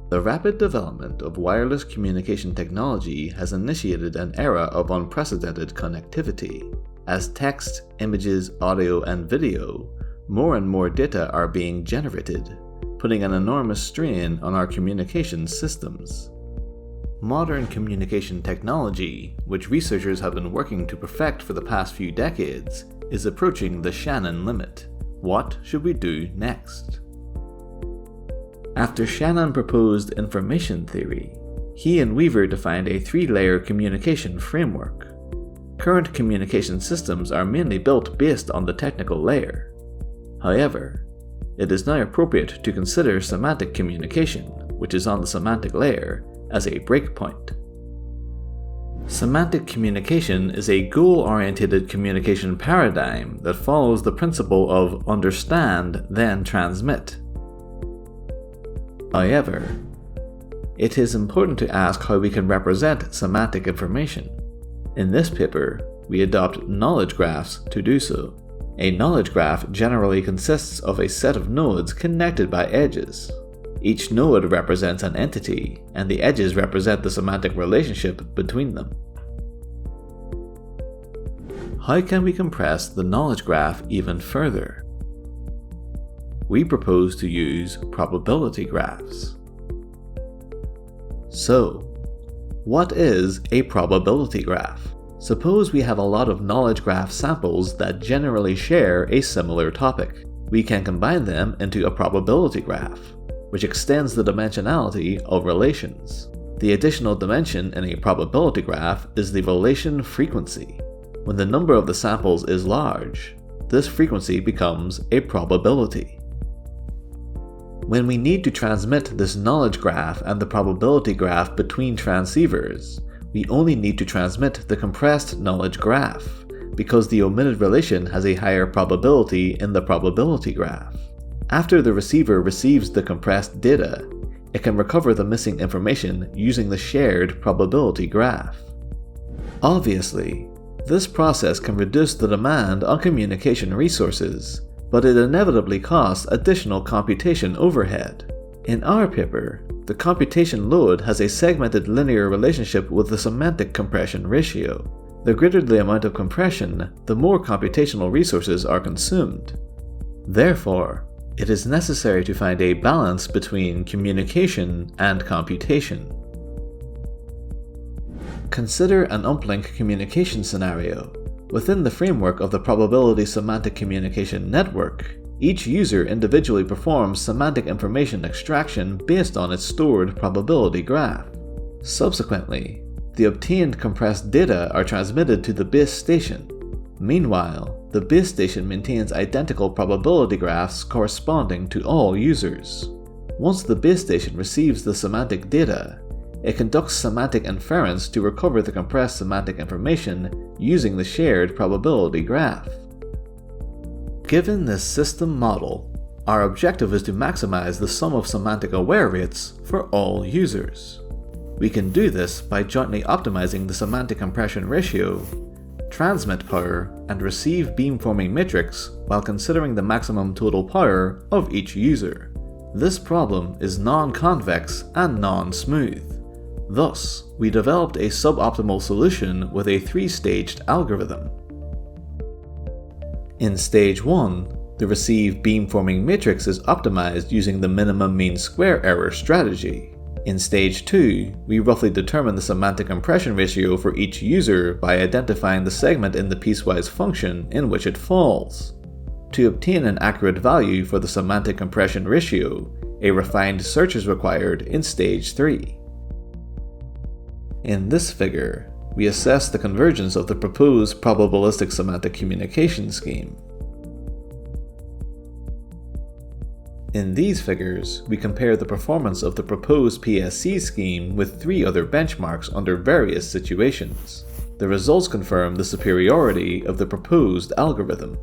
The rapid development of wireless communication technology has initiated an era of unprecedented connectivity. As text, images, audio, and video, more and more data are being generated, putting an enormous strain on our communication systems. Modern communication technology, which researchers have been working to perfect for the past few decades, is approaching the Shannon limit. What should we do next? After Shannon proposed information theory, he and Weaver defined a three-layer communication framework. Current communication systems are mainly built based on the technical layer. However, it is now appropriate to consider semantic communication, which is on the semantic layer, as a breakpoint. Semantic communication is a goal-oriented communication paradigm that follows the principle of understand, then transmit. However, it is important to ask how we can represent semantic information. In this paper, we adopt knowledge graphs to do so. A knowledge graph generally consists of a set of nodes connected by edges. Each node represents an entity, and the edges represent the semantic relationship between them. How can we compress the knowledge graph even further? We propose to use probability graphs. So, what is a probability graph? Suppose we have a lot of knowledge graph samples that generally share a similar topic. We can combine them into a probability graph, which extends the dimensionality of relations. The additional dimension in a probability graph is the relation frequency. When the number of the samples is large, this frequency becomes a probability. When we need to transmit this knowledge graph and the probability graph between transceivers, we only need to transmit the compressed knowledge graph, because the omitted relation has a higher probability in the probability graph. After the receiver receives the compressed data, it can recover the missing information using the shared probability graph. Obviously, this process can reduce the demand on communication resources, but it inevitably costs additional computation overhead. In our paper, the computation load has a segmented linear relationship with the semantic compression ratio. The greater the amount of compression, the more computational resources are consumed. Therefore, it is necessary to find a balance between communication and computation. Consider an uplink communication scenario. Within the framework of the probability semantic communication network, each user individually performs semantic information extraction based on its stored probability graph. Subsequently, the obtained compressed data are transmitted to the base station. Meanwhile, the base station maintains identical probability graphs corresponding to all users. Once the base station receives the semantic data, it conducts semantic inference to recover the compressed semantic information using the shared probability graph. Given this system model, our objective is to maximize the sum of semantic aware rates for all users. We can do this by jointly optimizing the semantic compression ratio, transmit power, and receive beamforming matrix while considering the maximum total power of each user. This problem is non-convex and non-smooth. Thus, we developed a suboptimal solution with a three-staged algorithm. In stage 1, the receive beamforming matrix is optimized using the minimum mean square error strategy. In stage 2, we roughly determine the semantic compression ratio for each user by identifying the segment in the piecewise function in which it falls. To obtain an accurate value for the semantic compression ratio, a refined search is required in stage 3. In this figure, we assess the convergence of the proposed probabilistic semantic communication scheme. In these figures, we compare the performance of the proposed PSC scheme with 3 other benchmarks under various situations. The results confirm the superiority of the proposed algorithm.